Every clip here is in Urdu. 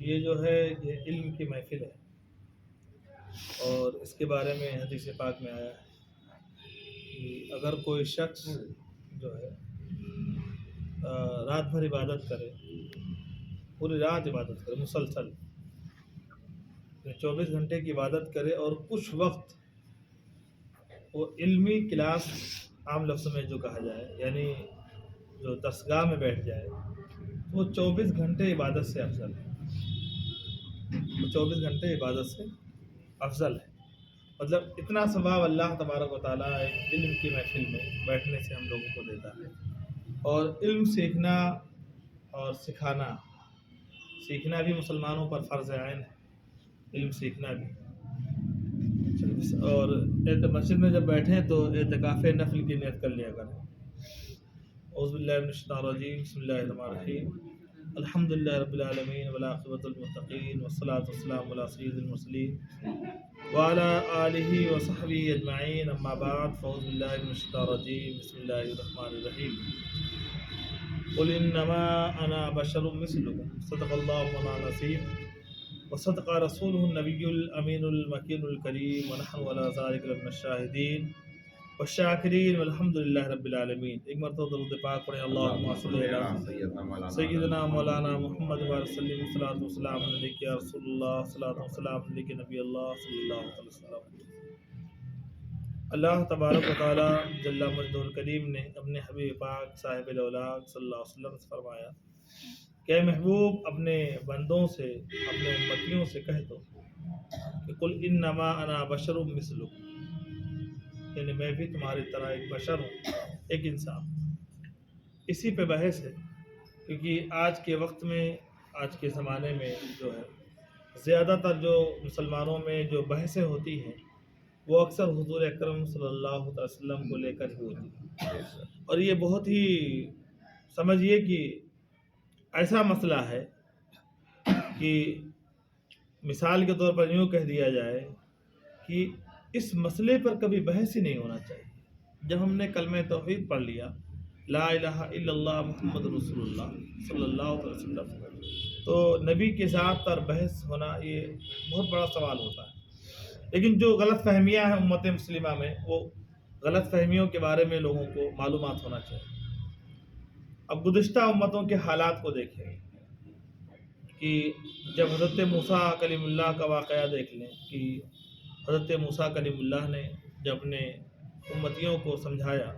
یہ جو ہے یہ علم کی محفل ہے، اور اس کے بارے میں حدیث پاک میں آیا ہے کہ اگر کوئی شخص جو ہے رات بھر عبادت کرے، پوری رات عبادت کرے مسلسل، 24 گھنٹے کی عبادت کرے، اور کچھ وقت وہ علمی کلاس، عام لفظ میں جو کہا جائے یعنی جو درسگاہ میں بیٹھ جائے، وہ 24 گھنٹے عبادت سے افضل ہے۔ وہ 24 گھنٹے عبادت سے افضل ہے، مطلب اتنا ثواب اللہ تبارک و تعالیٰ ایک علم کی محفل میں بیٹھنے سے ہم لوگوں کو دیتا ہے۔ اور علم سیکھنا اور سیکھنا بھی مسلمانوں پر فرض عین ہے، علم سیکھنا بھی۔ اور مسجد میں جب بیٹھیں تو اعتکاف نفل کی نیت کر لیا کریں۔ اعوذ باللہ من الشیطان الرجیم، بسم اللہ الرحمن الرحیم، الحمد للہ رب العالمین والعاقبۃ للمتقین والصلاۃ والسلام علی سید المرسلین وعلی آلہ وصحبہ اجمعین، اما بعد، فاعوذ باللہ من الشیطان الرجیم، بسم اللہ الرحمن الرحیم، قل انما انا بشر مثلکم، صدق اللہ مولانا العظیم وصدق رسولہ النبی الامین المکین الکریم، ونحن علی ذلک لمن الشاہدین والشاکرین والحمد للہ رب العالمین۔ ایک مرتبہ درود پاک پڑھیں، اللہم صلی علی سیدنا مولانا محمد وسلم، صلاۃ والسلام علیک یا رسول اللہ، صلاۃ والسلام علیک نبی اللہ صلی اللہ علیہ وسلم۔ اللہ تبارک و تعالیٰ جل مجدہ الکریم نے اپنے حبیب پاک صاحب الاولاق صلی اللہ علیہ وسلم سے فرمایا کہ اے محبوب، اپنے بندوں سے، اپنے امتیوں سے کہہ دو کہ قل انما انا بشر مثلکم، یعنی میں بھی تمہاری طرح ایک بشر ہوں، ایک انسان۔ اسی پہ بحث ہے، کیونکہ آج کے وقت میں، آج کے زمانے میں جو ہے زیادہ تر جو مسلمانوں میں جو بحثیں ہوتی ہیں وہ اکثر حضور اکرم صلی اللہ علیہ وسلم کو لے کر ہی ہوتی ہے، اور یہ بہت ہی سمجھیے کہ ایسا مسئلہ ہے کہ مثال کے طور پر یوں کہہ دیا جائے کہ اس مسئلے پر کبھی بحث ہی نہیں ہونا چاہیے۔ جب ہم نے کلمہ توحید پڑھ لیا، لا الہ الا اللہ محمد رسول اللہ صلی اللہ علیہ وسلم، تو نبی کے ذات پر بحث ہونا یہ بہت بڑا سوال ہوتا ہے۔ لیکن جو غلط فہمیاں ہیں امت مسلمہ میں، وہ غلط فہمیوں کے بارے میں لوگوں کو معلومات ہونا چاہیے۔ اب گزشتہ امتوں کے حالات کو دیکھیں کہ جب حضرت موسیٰ کلیم اللہ کا واقعہ دیکھ لیں کہ حضرت موسیٰ کلیم اللہ نے جب اپنے امتیوں کو سمجھایا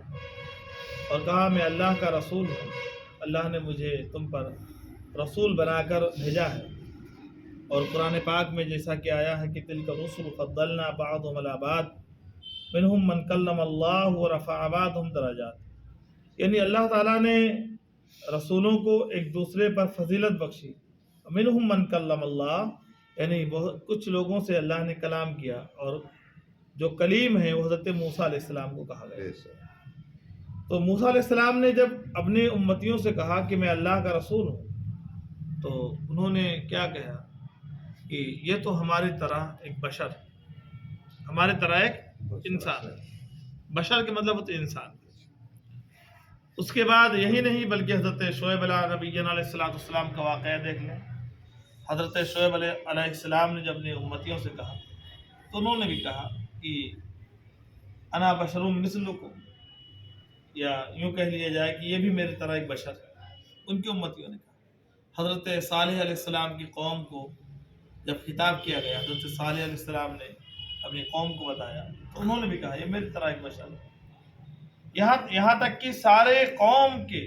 اور کہا میں اللہ کا رسول ہوں، اللہ نے مجھے تم پر رسول بنا کر بھیجا ہے، اور قرآن پاک میں جیسا کہ آیا ہے کہ تلک الرسل فضلنا بعضهم علی بعض منہم من کلم اللہ ورفع بعضهم درجات، یعنی اللہ تعالیٰ نے رسولوں کو ایک دوسرے پر فضیلت بخشی۔ منہم من کلم اللہ، یعنی کچھ لوگوں سے اللہ نے کلام کیا، اور جو کلیم ہیں وہ حضرت موسیٰ علیہ السلام کو کہا گیا۔ تو موسیٰ علیہ السلام نے جب اپنے امتیوں سے کہا کہ میں اللہ کا رسول ہوں، تو انہوں نے کیا کہا کہ یہ تو ہماری طرح ایک بشر، ہماری طرح ایک انسان ہے۔ بشر کے مطلب ہوتے انسان۔ اس کے بعد یہی نہیں بلکہ حضرت شعیب علیہ نبینا علیہ السلام کا واقعہ دیکھ لیں۔ حضرت شعیب علیہ السلام نے جب اپنے امتیوں سے کہا تو انہوں نے بھی کہا کہ انا بشر مثلکم، یا یوں کہہ لیا جائے کہ یہ بھی میری طرح ایک بشر ہے، ان کی امتیوں نے کہا۔ حضرت صالح علیہ السلام کی قوم کو جب خطاب کیا گیا، حضرت صالح علیہ السلام نے اپنی قوم کو بتایا تو انہوں نے بھی کہا یہ میری طرح ایک بشر ہے۔ یہاں تک کہ سارے قوم کے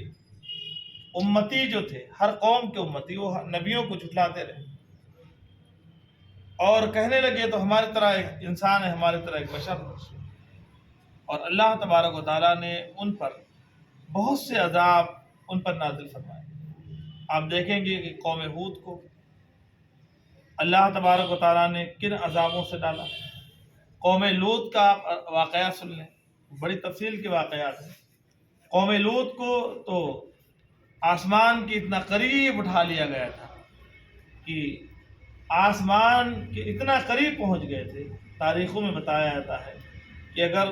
امتی جو تھے، ہر قوم کے امتی، وہ نبیوں کو جھٹلاتے رہے اور کہنے لگے تو ہماری طرح ایک انسان ہے، ہماری طرح ایک بشر ہے۔ اور اللہ تبارک و تعالیٰ نے ان پر بہت سے عذاب ان پر نازل فرمائے۔ آپ دیکھیں گے کہ قوم ہود کو اللہ تبارک و تعالیٰ نے کن عذابوں سے ڈالا۔ قوم لوط کا واقعہ سن لیں، بڑی تفصیل کے واقعات ہیں۔ قوم لوط کو تو آسمان کے اتنا قریب اٹھا لیا گیا تھا کہ آسمان کے اتنا قریب پہنچ گئے تھے، تاریخوں میں بتایا جاتا ہے کہ اگر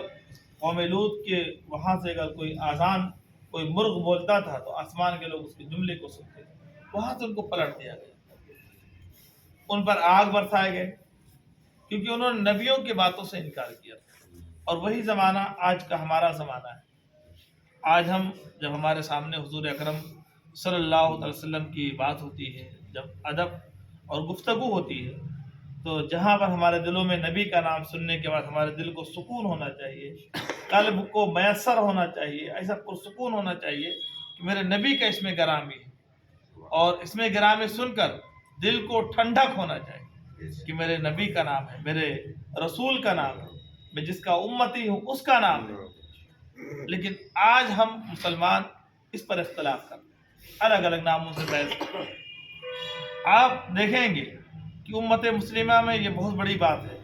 قوم لوط کے وہاں سے اگر کوئی آذان، کوئی مرغ بولتا تھا تو آسمان کے لوگ اس کے جملے کو سنتے تھے، وہاں سے ان کو پلٹ دیا گیا۔ ان پر آگ برسائے گئے، کیونکہ انہوں نے نبیوں کی باتوں سے انکار کیا۔ اور وہی زمانہ آج کا ہمارا زمانہ ہے۔ آج ہم جب ہمارے سامنے حضور اکرم صلی اللہ علیہ وسلم کی بات ہوتی ہے، جب ادب اور گفتگو ہوتی ہے، تو جہاں پر ہمارے دلوں میں نبی کا نام سننے کے بعد ہمارے دل کو سکون ہونا چاہیے، قلب کو میسر ہونا چاہیے، ایسا پرسکون ہونا چاہیے کہ میرے نبی کا اس میں گرامی ہے، اور اس میں گرامی سن کر دل کو ٹھنڈک ہونا چاہیے کہ میرے نبی کا نام ہے، میرے رسول کا نام ہے، میں جس کا امتی ہوں اس کا نام ہے۔ لیکن آج ہم مسلمان اس پر اختلاف کرتے ہیں، الگ الگ ناموں سے بحث کرتے ہیں۔ آپ دیکھیں گے کہ امت مسلمہ میں یہ بہت بڑی بات ہے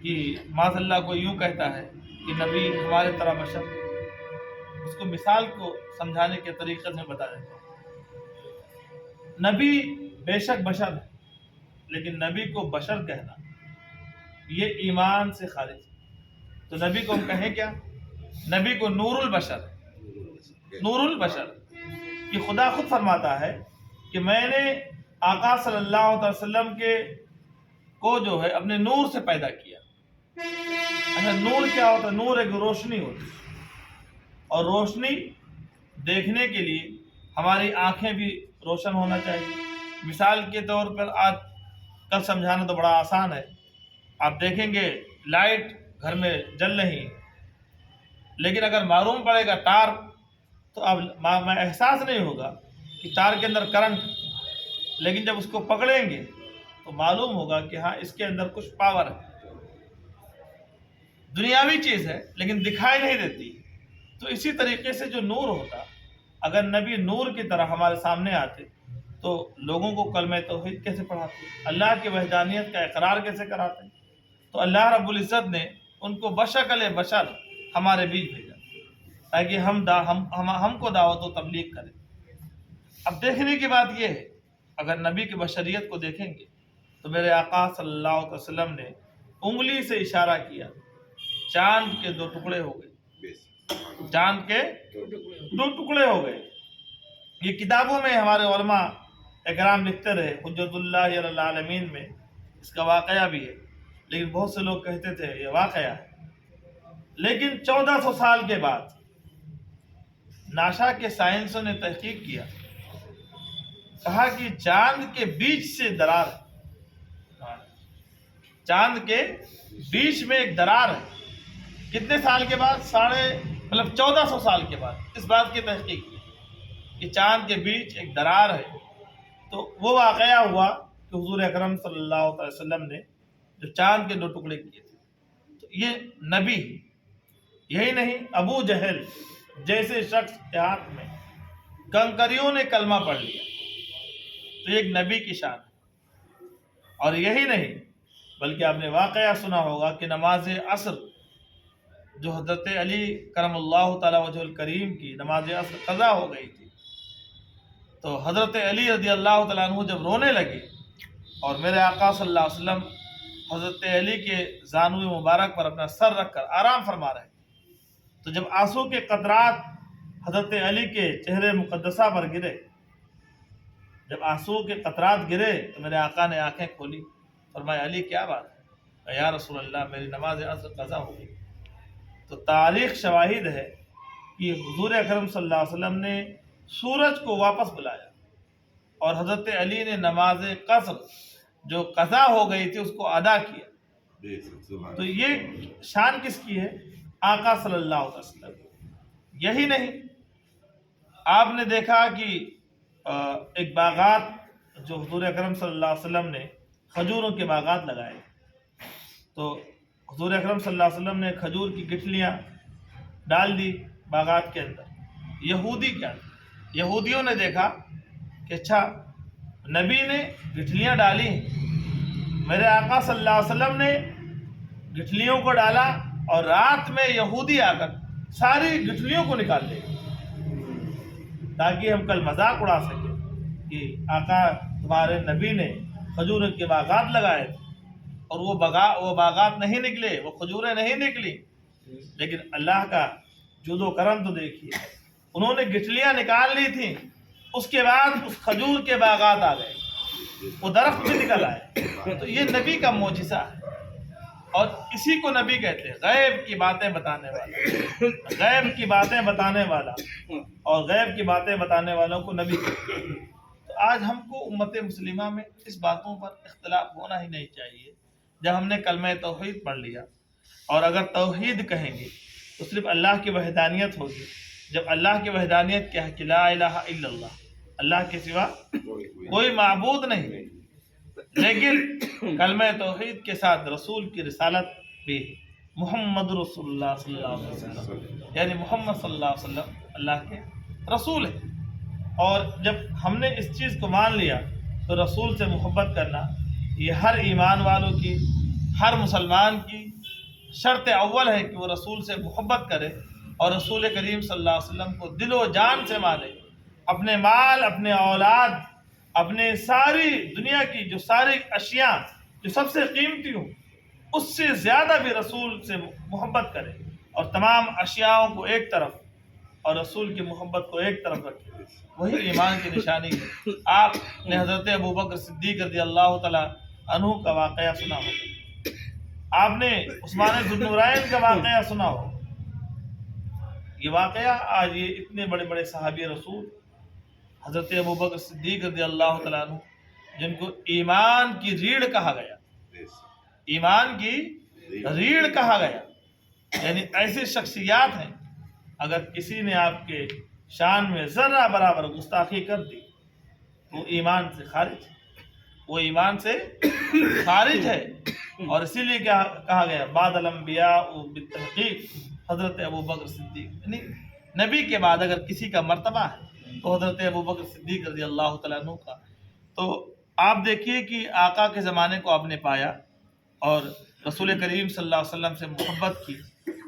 کہ معاذ اللہ کو یوں کہتا ہے کہ نبی ہمارے طرح بشر، اس کو مثال کو سمجھانے کے طریقے سے بتا دیتا ہوں۔ نبی بے شک بشر ہے، لیکن نبی کو بشر کہنا یہ ایمان سے خارج ہے۔ تو نبی کو ہم کہیں کیا؟ نبی کو نور البشر، نور البشر، یہ خدا خود فرماتا ہے کہ میں نے آقا صلی اللہ علیہ وسلم کو جو ہے اپنے نور سے پیدا کیا۔ اچھا، نور کیا ہوتا ہے؟ نور ایک روشنی ہوتی ہے، اور روشنی دیکھنے کے لیے ہماری آنکھیں بھی روشن ہونا چاہیے۔ مثال کے طور پر آج کل سمجھانا تو بڑا آسان ہے، آپ دیکھیں گے لائٹ گھر میں جل رہی ہے، لیکن اگر معلوم پڑے گا تار، تو اب احساس نہیں ہوگا کہ تار کے اندر کرنٹ، لیکن جب اس کو پکڑیں گے تو معلوم ہوگا کہ ہاں اس کے اندر کچھ پاور ہے۔ دنیاوی چیز ہے لیکن دکھائی نہیں دیتی۔ تو اسی طریقے سے جو نور ہوتا، اگر نبی نور کی طرح ہمارے سامنے آتے تو لوگوں کو کلمہ توحید کیسے پڑھاتے، اللہ کی وحدانیت کا اقرار کیسے کراتے؟ تو اللہ رب العزت نے ان کو بشکل بشر ہمارے بیچ بھیجا تاکہ ہم کو دعوت و تبلیغ کریں۔ اب دیکھنے کی بات یہ ہے، اگر نبی کی بشریت کو دیکھیں گے تو میرے آقا صلی اللہ علیہ وسلم نے انگلی سے اشارہ کیا، چاند کے 2 ٹکڑے ہو گئے، چاند کے 2 ٹکڑے ہو گئے۔ یہ کتابوں میں ہمارے علماء اکرام لکھتے رہے، حجت اللہ علی العالمین میں اس کا واقعہ بھی ہے، لیکن بہت سے لوگ کہتے تھے یہ واقعہ ہے۔ لیکن 1400 سال کے بعد ناسا کے سائنسوں نے تحقیق کیا، کہا کہ چاند کے بیچ سے درار ہے، چاند کے بیچ میں ایک درار ہے۔ کتنے سال کے بعد؟ 1400 سال کے بعد اس بات کی تحقیق کی کہ چاند کے بیچ ایک درار ہے۔ تو وہ واقعہ ہوا کہ حضور اکرم صلی اللہ علیہ وسلم نے جو چاند کے 2 ٹکڑے کیے تھے، تو یہ نبی، یہی نہیں ابو جہل جیسے شخص کے ہاتھ میں کنکریوں نے کلمہ پڑھ لیا، تو یہ ایک نبی کی شان ہے۔ اور یہی نہیں بلکہ آپ نے واقعہ سنا ہوگا کہ نماز عصر جو حضرت علی کرم اللہ تعالی وجہ الکریم کی نماز عصر قضا ہو گئی تھی، تو حضرت علی رضی اللہ تعالیٰ عنہ جب رونے لگے، اور میرے آقا صلی اللہ علیہ وسلم حضرت علی کے زانوِ مبارک پر اپنا سر رکھ کر آرام فرما رہے، تو جب آنسو کے قطرات حضرت علی کے چہرے مقدسہ پر گرے، جب آنسو کے قطرات گرے تو میرے آقا نے آنکھیں کھولی، فرمایا علی کیا بات ہے؟ یا رسول اللہ میری نماز عصر قضا ہو گئی۔ تو تاریخ شواہد ہے کہ حضور اکرم صلی اللہ علیہ وسلم نے سورج کو واپس بلایا، اور حضرت علی نے نماز قصر جو قضا ہو گئی تھی اس کو ادا کیا۔ تو یہ شان کس کی ہے؟ آقا صلی اللہ علیہ وسلم۔ یہی نہیں، آپ نے دیکھا کہ ایک باغات جو حضور اکرم صلی اللہ علیہ وسلم نے کھجوروں کے باغات لگائے، تو حضور اکرم صلی اللہ علیہ وسلم نے کھجور کی گٹھلیاں ڈال دی باغات کے اندر۔ یہودیوں نے دیکھا کہ اچھا نبی نے گٹھلیاں ڈالی، میرے آقا صلی اللہ علیہ وسلم نے گٹھلیوں کو ڈالا، اور رات میں یہودی آ کر ساری گٹھلیوں کو نکال لے تاکہ ہم کل مذاق اڑا سکیں کہ آقا تمہارے نبی نے کھجور کے باغات لگائے تھے، اور وہ باغات نہیں نکلے، وہ کھجوریں نہیں نکلی۔ لیکن اللہ کا جود و کرم تو دیکھیے، انہوں نے گٹھلیاں نکال لی تھیں، اس کے بعد اس کھجور کے باغات آ گئے۔ وہ درخت بھی نکل آئے۔ تو یہ نبی کا معجزہ ہے، اور اسی کو نبی کہتے ہیں، غیب کی باتیں بتانے والا، غیب کی باتیں بتانے والا، اور غیب کی باتیں بتانے والوں کو نبی کہتے ہیں۔ تو آج ہم کو امت مسلمہ میں اس باتوں پر اختلاف ہونا ہی نہیں چاہیے۔ جب ہم نے کلمہ توحید پڑھ لیا، اور اگر توحید کہیں گے تو صرف اللہ کی وحدانیت ہوگی۔ جب اللہ کی وحدانیت کیا ہے کہ لا الہ الا اللہ، اللہ کے سوا کوئی معبود نہیں، لیکن کلمہ توحید کے ساتھ رسول کی رسالت بھی ہے، محمد رسول اللہ صلی اللہ علیہ وسلم، یعنی محمد صلی اللہ علیہ وسلم اللہ کے رسول ہے۔ اور جب ہم نے اس چیز کو مان لیا تو رسول سے محبت کرنا یہ ہر ایمان والوں کی، ہر مسلمان کی شرط اول ہے کہ وہ رسول سے محبت کرے اور رسول کریم صلی اللہ علیہ وسلم کو دل و جان سے مانے، اپنے مال، اپنے اولاد، اپنے ساری دنیا کی جو ساری اشیاء جو سب سے قیمتی ہوں اس سے زیادہ بھی رسول سے محبت کرے، اور تمام اشیاءوں کو ایک طرف اور رسول کی محبت کو ایک طرف رکھے۔ وہی ایمان کی نشانی ہے۔ آپ نے حضرت ابوبکر صدیق رضی اللہ تعالی عنہ کا واقعہ سنا ہوگا، آپ نے عثمان ذو النورین کا واقعہ سنا ہو۔ یہ واقعہ آج یہ اتنے بڑے بڑے صحابی رسول حضرت ابوبکر صدیق رضی اللہ تعالیٰ عنہ، جن کو ایمان کی ریڑھ کہا گیا، ایمان کی ریڑھ کہا گیا، یعنی ایسی شخصیات ہیں اگر کسی نے آپ کے شان میں ذرہ برابر گستاخی کر دی تو ایمان سے خارج ہے، وہ ایمان سے خارج ہے۔ اور اسی لیے کیا کہا گیا، بعد الانبیاء بالتحقیق حضرت ابوبکر صدیق، یعنی نبی کے بعد اگر کسی کا مرتبہ ہے تو حضرت ابوبکر صدیق رضی اللہ تعالیٰ عنہ کا۔ تو آپ دیکھیے کہ آقا کے زمانے کو آپ نے پایا اور رسول کریم صلی اللہ علیہ وسلم سے محبت کی،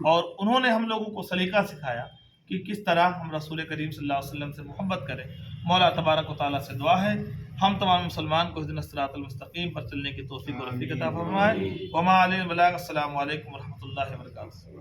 اور انہوں نے ہم لوگوں کو سلیقہ سکھایا کہ کس طرح ہم رسول کریم صلی اللہ علیہ وسلم سے محبت کریں۔ مولا تبارک و تعالیٰ سے دعا ہے ہم تمام مسلمان کو اہدنا الصراط المستقیم پر چلنے کی توفیق و رفیق عطا فرمائے۔ وما علینا البلاغ۔ السلام علیکم ورحمۃ اللہ وبرکاتہ۔